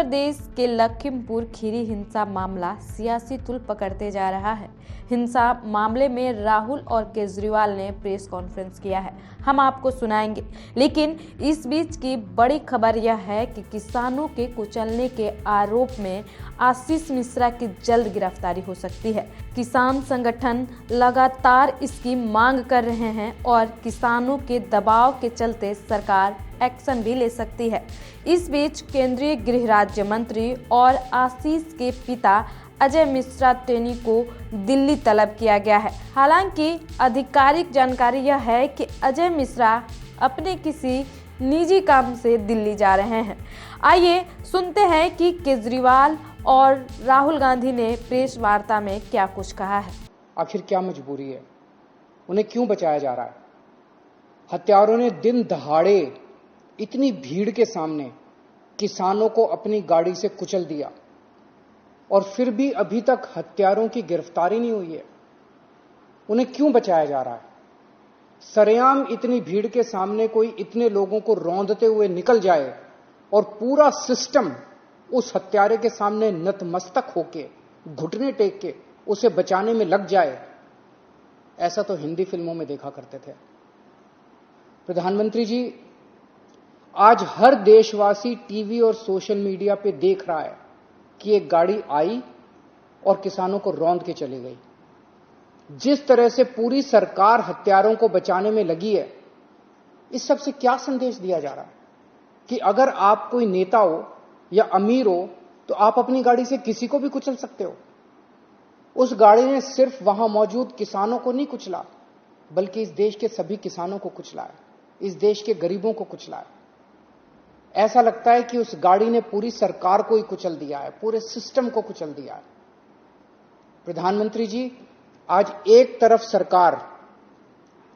प्रदेश के लखीमपुर खीरी हिंसा मामला सियासी तूल पकड़ते जा रहा है। हिंसा मामले में राहुल और केजरीवाल ने प्रेस कॉन्फ्रेंस किया है, हम आपको सुनाएंगे। लेकिन इस बीच की बड़ी खबर यह है कि किसानों के कुचलने के आरोप में आशीष मिश्रा की जल्द गिरफ्तारी हो सकती है। किसान संगठन लगातार इसकी मांग कर रहे हैं और किसानों के दबाव के चलते सरकार एक्शन भी ले सकती है। इस बीच केंद्रीय गृह राज्य मंत्री और आशीष के पिता अजय मिश्रा टेनी को दिल्ली तलब किया गया है। हालांकि आधिकारिक जानकारी यह है कि अजय मिश्रा अपने किसी निजी काम से दिल्ली जा रहे हैं। आइए सुनते हैं कि केजरीवाल और राहुल गांधी ने प्रेस वार्ता में क्या कुछ कहा है। आखिर क्या मजबूरी है, उन्हें क्यों बचाया जा रहा है? हत्यारों ने दिन दहाड़े इतनी भीड़ के सामने किसानों को अपनी गाड़ी से कुचल दिया और फिर भी अभी तक हत्यारों की गिरफ्तारी नहीं हुई है। उन्हें क्यों बचाया जा रहा है? सरेआम इतनी भीड़ के सामने कोई इतने लोगों को रौंदते हुए निकल जाए और पूरा सिस्टम उस हत्यारे के सामने नतमस्तक होके घुटने टेक के उसे बचाने में लग जाए, ऐसा तो हिंदी फिल्मों में देखा करते थे। प्रधानमंत्री जी, आज हर देशवासी टीवी और सोशल मीडिया पे देख रहा है कि एक गाड़ी आई और किसानों को रौंद के चली गई। जिस तरह से पूरी सरकार हत्यारों को बचाने में लगी है, इस सब से क्या संदेश दिया जा रहा है कि अगर आप कोई नेता हो या अमीर हो तो आप अपनी गाड़ी से किसी को भी कुचल सकते हो। उस गाड़ी ने सिर्फ वहां मौजूद किसानों को नहीं कुचला, बल्कि इस देश के सभी किसानों को कुचला है, इस देश के गरीबों को कुचला है। ऐसा लगता है कि उस गाड़ी ने पूरी सरकार को ही कुचल दिया है, पूरे सिस्टम को कुचल दिया है। प्रधानमंत्री जी, आज एक तरफ सरकार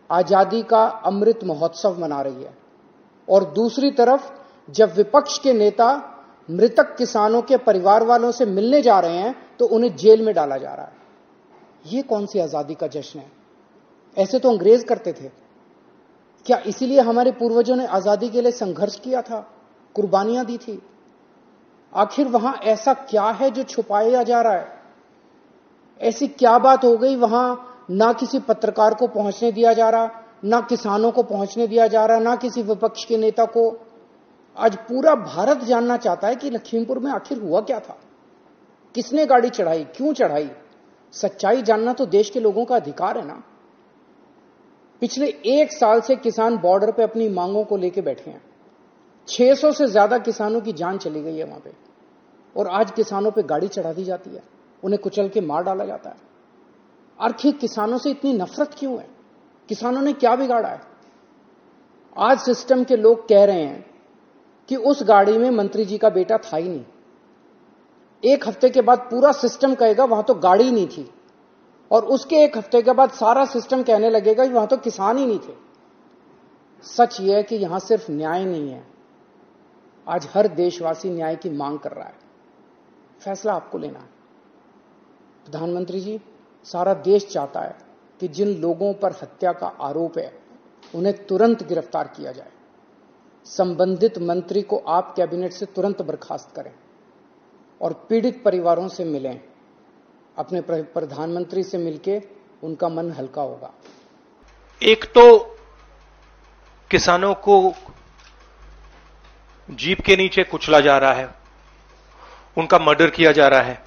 आजादी का अमृत महोत्सव मना रही है और दूसरी तरफ जब विपक्ष के नेता मृतक किसानों के परिवार वालों से मिलने जा रहे हैं तो उन्हें जेल में डाला जा रहा है। यह कौन सी आजादी का जश्न है? ऐसे तो अंग्रेज करते थे। क्या इसीलिए हमारे पूर्वजों ने आजादी के लिए संघर्ष किया था, कुर्बानियां दी थी? आखिर वहां ऐसा क्या है जो छुपाया जा रहा है? ऐसी क्या बात हो गई वहां ना किसी पत्रकार को पहुंचने दिया जा रहा, ना किसानों को पहुंचने दिया जा रहा, ना किसी विपक्ष के नेता को? आज पूरा भारत जानना चाहता है कि लखीमपुर में आखिर हुआ क्या था, किसने गाड़ी चढ़ाई, क्यों चढ़ाई। सच्चाई जानना तो देश के लोगों का अधिकार है ना। पिछले एक साल से किसान बॉर्डर पे अपनी मांगों को लेकर बैठे हैं। 600 से ज्यादा किसानों की जान चली गई है वहां पे, और आज किसानों पे गाड़ी चढ़ा दी जाती है, उन्हें कुचल के मार डाला जाता है। आखिर किसानों से इतनी नफरत क्यों है? किसानों ने क्या बिगाड़ा है? आज सिस्टम के लोग कह रहे हैं कि उस गाड़ी में मंत्री जी का बेटा था ही नहीं। एक हफ्ते के बाद पूरा सिस्टम कहेगा वहां तो गाड़ी ही नहीं थी, और उसके एक हफ्ते के बाद सारा सिस्टम कहने लगेगा कि वहां तो किसान ही नहीं थे। सच यह है कि यहां सिर्फ न्याय नहीं है, आज हर देशवासी न्याय की मांग कर रहा है। फैसला आपको लेना है। प्रधानमंत्री जी, सारा देश चाहता है कि जिन लोगों पर हत्या का आरोप है उन्हें तुरंत गिरफ्तार किया जाए। संबंधित मंत्री को आप कैबिनेट से तुरंत बर्खास्त करें और पीड़ित परिवारों से मिलें। अपने प्रधानमंत्री से मिलके उनका मन हल्का होगा। एक तो किसानों को जीप के नीचे कुचला जा रहा है, उनका मर्डर किया जा रहा है।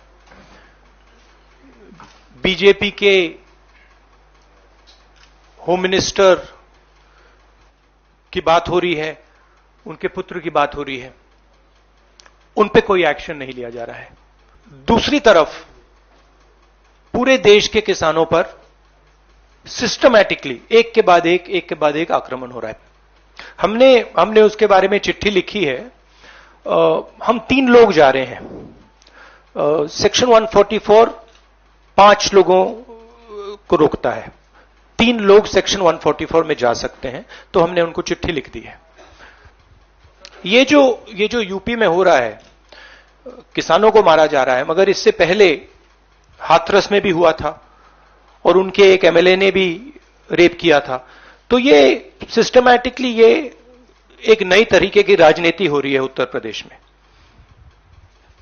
बीजेपी के होम मिनिस्टर की बात हो रही है, उनके पुत्र की बात हो रही है, उन पे कोई एक्शन नहीं लिया जा रहा है। दूसरी तरफ पूरे देश के किसानों पर सिस्टमैटिकली एक के बाद एक आक्रमण हो रहा है। हमने उसके बारे में चिट्ठी लिखी है। हम 3 लोग जा रहे हैं। सेक्शन 144 5 लोगों को रोकता है, 3 लोग सेक्शन 144 में जा सकते हैं, तो हमने उनको चिट्ठी लिख दी है। ये जो यूपी में हो रहा है, किसानों को मारा जा रहा है, मगर इससे पहले हाथरस में भी हुआ था और उनके एक एमएलए ने भी रेप किया था। तो ये सिस्टमैटिकली ये एक नई तरीके की राजनीति हो रही है उत्तर प्रदेश में।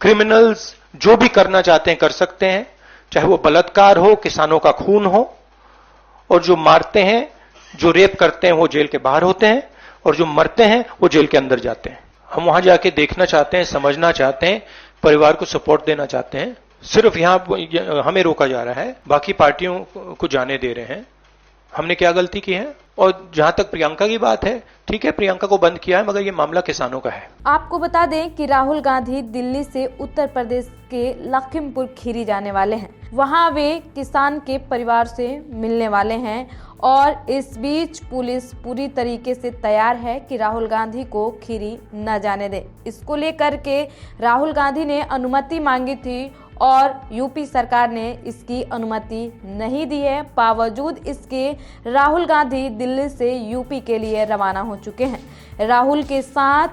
क्रिमिनल्स जो भी करना चाहते हैं कर सकते हैं, चाहे वो बलात्कार हो, किसानों का खून हो, और जो मारते हैं, जो रेप करते हैं वो जेल के बाहर होते हैं, और जो मरते हैं वो जेल के अंदर जाते हैं। हम वहां जाके देखना चाहते हैं, समझना चाहते हैं, परिवार को सपोर्ट देना चाहते हैं। सिर्फ यहां हमें रोका जा रहा है, बाकी पार्टियों को जाने दे रहे हैं। हमने क्या गलती की है? और जहां तक प्रियंका की बात है, ठीक है, प्रियंका को बंद किया है, मगर ये मामला किसानों का है। आपको बता दें कि राहुल गांधी दिल्ली से उत्तर प्रदेश के लखीमपुर खीरी जाने वाले हैं। वहां वे किसान के परिवार से मिलने वाले हैं और इस बीच पुलिस पूरी तरीके से तैयार है कि राहुल गांधी को खीरी न जाने दे। इसको लेकर के राहुल गांधी ने अनुमति मांगी थी और यूपी सरकार ने इसकी अनुमति नहीं दी है। बावजूद इसके राहुल गांधी दिल्ली से यूपी के लिए रवाना हो चुके हैं। राहुल के साथ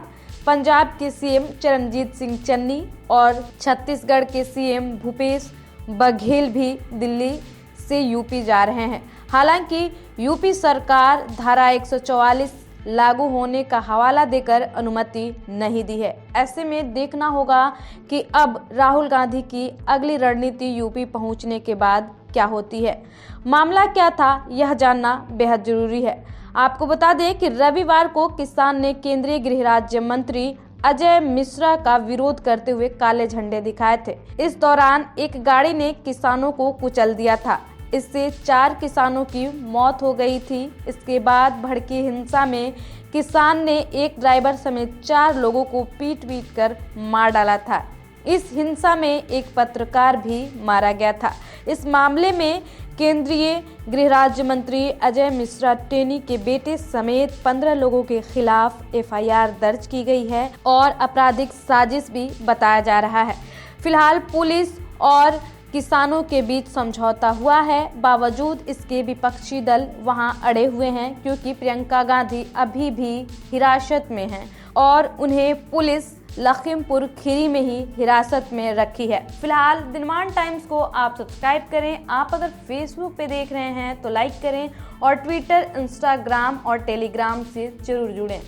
पंजाब के सीएम चरणजीत सिंह चन्नी और छत्तीसगढ़ के सीएम भूपेश बघेल भी दिल्ली से यूपी जा रहे हैं। हालांकि यूपी सरकार धारा 144 लागू होने का हवाला देकर अनुमति नहीं दी है। ऐसे में देखना होगा कि अब राहुल गांधी की अगली रणनीति यूपी पहुंचने के बाद क्या होती है। मामला क्या था यह जानना बेहद जरूरी है। आपको बता दें कि रविवार को किसान ने केंद्रीय गृह राज्य मंत्री अजय मिश्रा का विरोध करते हुए काले झंडे दिखाए थे। इस दौरान एक गाड़ी ने किसानों को कुचल दिया था। इससे 4 किसानों की मौत हो गई थी। इसके बाद भड़की हिंसा में किसान ने एक ड्राइवर समेत 4 लोगों को पीट कर मार डाला था। इस हिंसा में एक पत्रकार भी मारा गया था। इस मामले में केंद्रीय गृह राज्य मंत्री अजय मिश्रा टेनी के बेटे समेत 15 लोगों के खिलाफ एफआईआर दर्ज की गई है और आपराधिक साजिश भी बताया जा रहा है। फिलहाल पुलिस और किसानों के बीच समझौता हुआ है। बावजूद इसके विपक्षी दल वहां अड़े हुए हैं क्योंकि प्रियंका गांधी अभी भी हिरासत में हैं और उन्हें पुलिस लखीमपुर खीरी में ही हिरासत में रखी है। फिलहाल दिनमान टाइम्स को आप सब्सक्राइब करें। आप अगर फेसबुक पे देख रहे हैं तो लाइक करें और ट्विटर, इंस्टाग्राम और टेलीग्राम से जरूर जुड़ें।